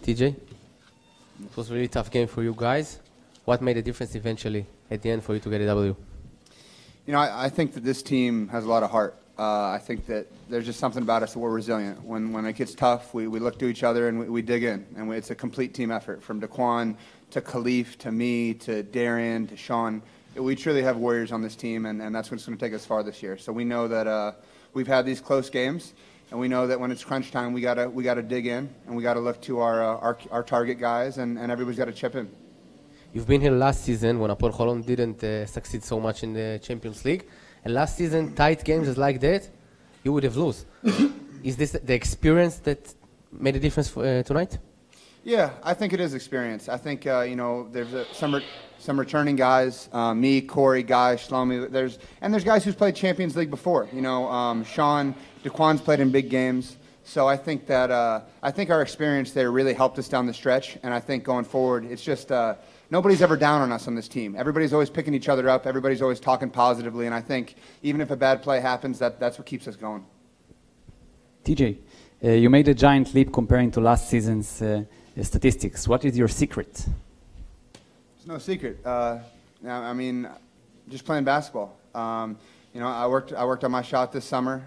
TJ. It was a really tough game for you guys. What made the difference eventually at the end for you to get a W? You know, I think that this team has a lot of heart. I think that there's just something about us that we're resilient. When it gets tough, we look to each other and we dig in. And it's a complete team effort, from Daquan to Khalif to me to Darian to Sean. We truly have warriors on this team, and that's what's going to take us far this year. So we know that we've had these close games, and we know that when it's crunch time, we gotta dig in, and we gotta look to our target guys, and everybody's got to chip in. You've been here last season when UNET Holon didn't succeed so much in the Champions League. And last season, tight games like that, you would have lost. Is this the experience that made a difference for, tonight? Yeah, I think it is experience. I think, you know, there's some returning guys, me, Corey, Guy, Shlomi. There's guys who's played Champions League before. You know, Sean, Daquan's played in big games. So I think that our experience there really helped us down the stretch. And I think going forward, it's just nobody's ever down on us on this team. Everybody's always picking each other up. Everybody's always talking positively. And I think even if a bad play happens, that's what keeps us going. TJ, you made a giant leap comparing to last season's statistics. What is your secret? There's no secret. I mean, just playing basketball. You know, I worked on my shot this summer.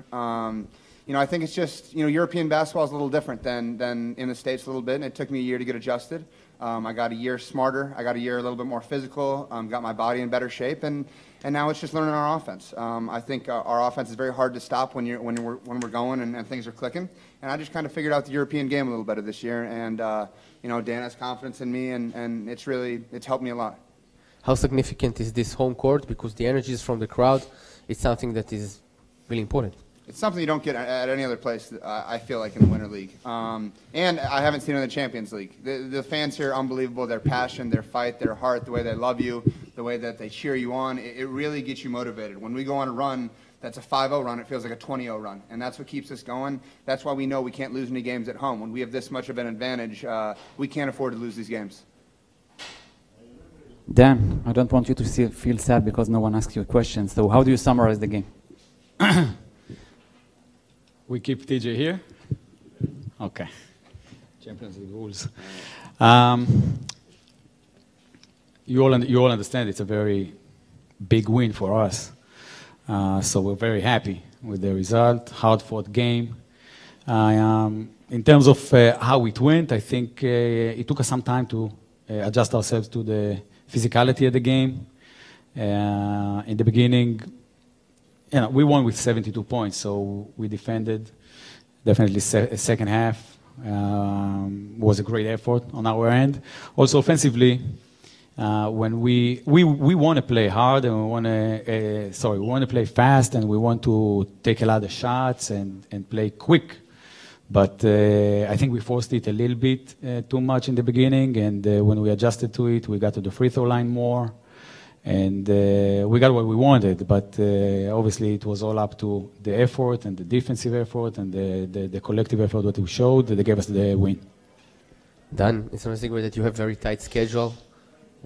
You know, I think it's just, you know, European basketball is a little different than in the States a little bit, and it took me a year to get adjusted. I got a year smarter. I got a year a little bit more physical. Got my body in better shape, and now it's just learning our offense. I think our offense is very hard to stop when we're going and things are clicking. And I just kind of figured out the European game a little better this year, and you know, Dan has confidence in me, and it's helped me a lot. How significant is this home court? Because the energy is from the crowd. It's something that is really important. It's something you don't get at any other place, I feel like, in the Winter League. And I haven't seen it in the Champions League. The fans here are unbelievable. Their passion, their fight, their heart, the way they love you, the way that they cheer you on, it really gets you motivated. When we go on a run that's a 5-0 run, it feels like a 20-0 run. And that's what keeps us going. That's why we know we can't lose any games at home. When we have this much of an advantage, we can't afford to lose these games. Dan, I don't want you to feel sad because no one asked you a question. So how do you summarize the game? We keep TJ here? Okay. Champions League rules. You all understand it's a very big win for us. So we're very happy with the result. Hard-fought game. In terms of how it went, I think it took us some time to adjust ourselves to the physicality of the game. In the beginning, you know, we won with 72 points, so we defended. Definitely second half was a great effort on our end. Also offensively, when we want to play hard and we want to play fast and we want to take a lot of shots and play quick. But I think we forced it a little bit too much in the beginning, and when we adjusted to it, we got to the free throw line more. And we got what we wanted, but obviously it was all up to the effort and the defensive effort and the collective effort that we showed that gave us the win. Dan, it's no secret that you have very tight schedule,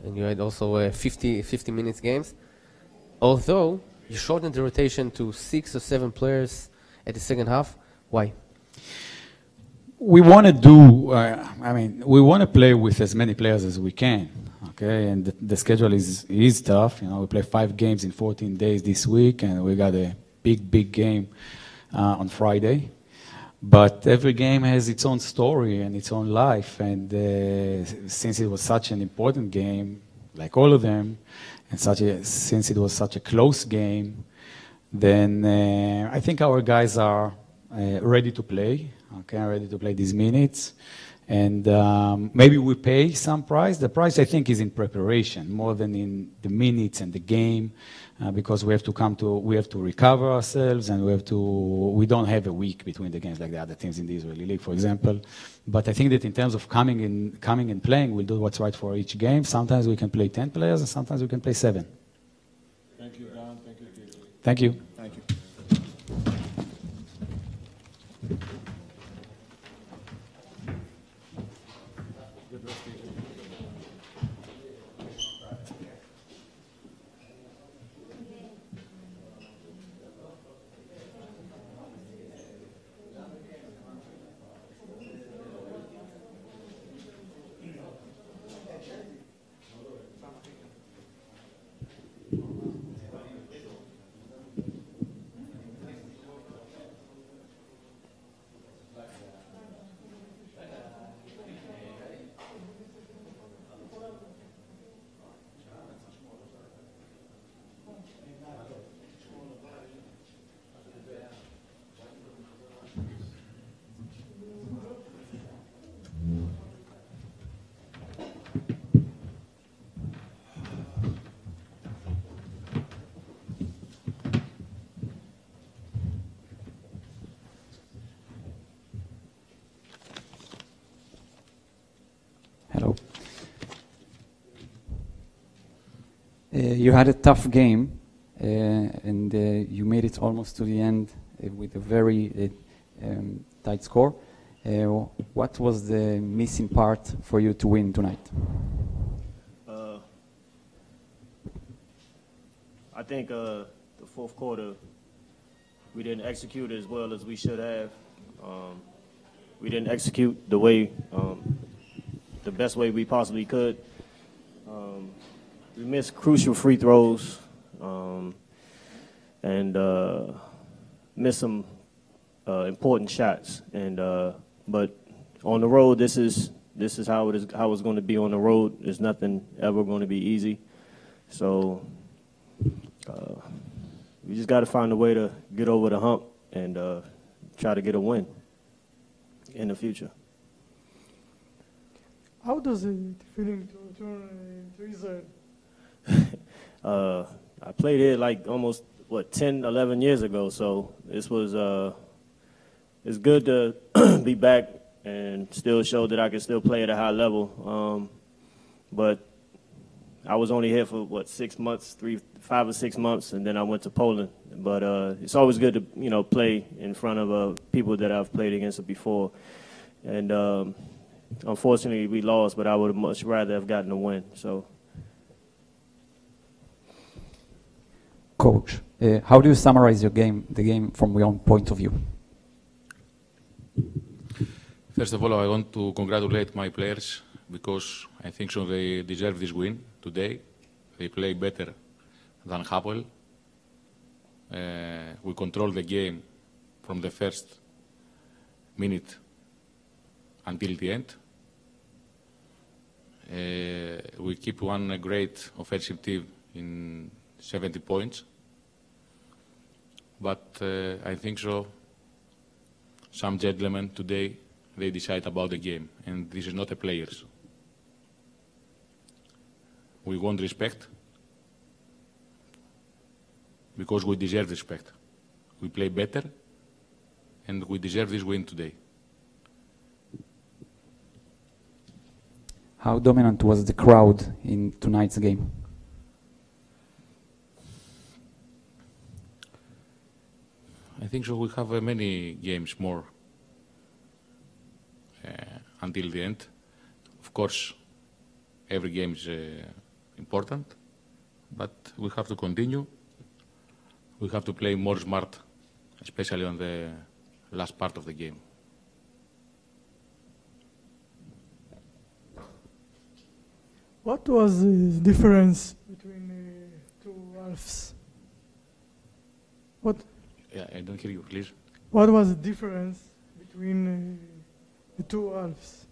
and you had also 50 minutes games. Although you shortened the rotation to 6 or 7 players at the second half, why? We want to do, we want to play with as many players as we can. Okay, and the schedule is tough. You know, we play 5 games in 14 days this week, and we got a big game on Friday. But every game has its own story and its own life. And since it was such an important game, like all of them, and since it was such a close game, then I think our guys are ready to play. Okay, ready to play these minutes. And maybe we pay some price. The price, I think, is in preparation more than in the minutes and the game, because we have to recover ourselves, and we don't have a week between the games like the other teams in the Israeli League, for example. But I think that in terms of coming and playing, we'll do what's right for each game. Sometimes we can play 10 players, and sometimes we can play 7. Thank you, Dan. Thank you, TJ. Thank you. Thank you. You had a tough game, and you made it almost to the end with a very tight score. What was the missing part for you to win tonight? I think the fourth quarter, we didn't execute as well as we should have. We didn't execute the way, the best way we possibly could. We missed crucial free throws and missed some important shots. And but on the road, this is how it is. How it's going to be on the road. There's nothing ever going to be easy. So we just got to find a way to get over the hump and try to get a win in the future. How does it feeling to return to Israel? I played here like almost 10, 11 years ago. So this was it's good to be back and still show that I can still play at a high level. But I was only here for 6 months, 5 or 6 months, and then I went to Poland. But it's always good to play in front of people that I've played against before. And unfortunately, we lost, but I would have much rather have gotten a win. So. Coach, how do you summarize the game from your own point of view? First of all, I want to congratulate my players because I think so they deserve this win today. They play better than Hapoel. We control the game from the first minute until the end. We keep one great offensive team in 70 points. But I think so some gentlemen today, they decide about the game, and this is not the players. We want respect because we deserve respect. We play better, and we deserve this win today. How dominant was the crowd in tonight's game? I think so we have many games more until the end. Of course, every game is important, but we have to continue. We have to play more smart, especially on the last part of the game. What was the difference between two halves? What? Yeah, I don't hear you, please. What was the difference between the two halves?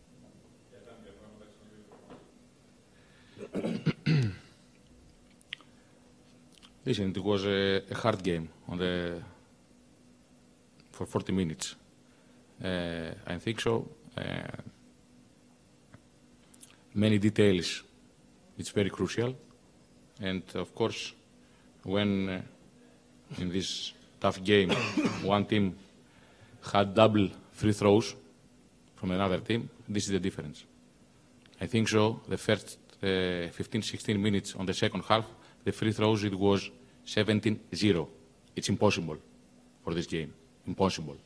Listen, it was a hard game for 40 minutes. I think so. Many details, it's very crucial. And of course, when in this tough game, one team had double free throws from another team, this is the difference. I think so, the first 15, 16 minutes on the second half, the free throws, it was 17-0. It's impossible for this game, impossible.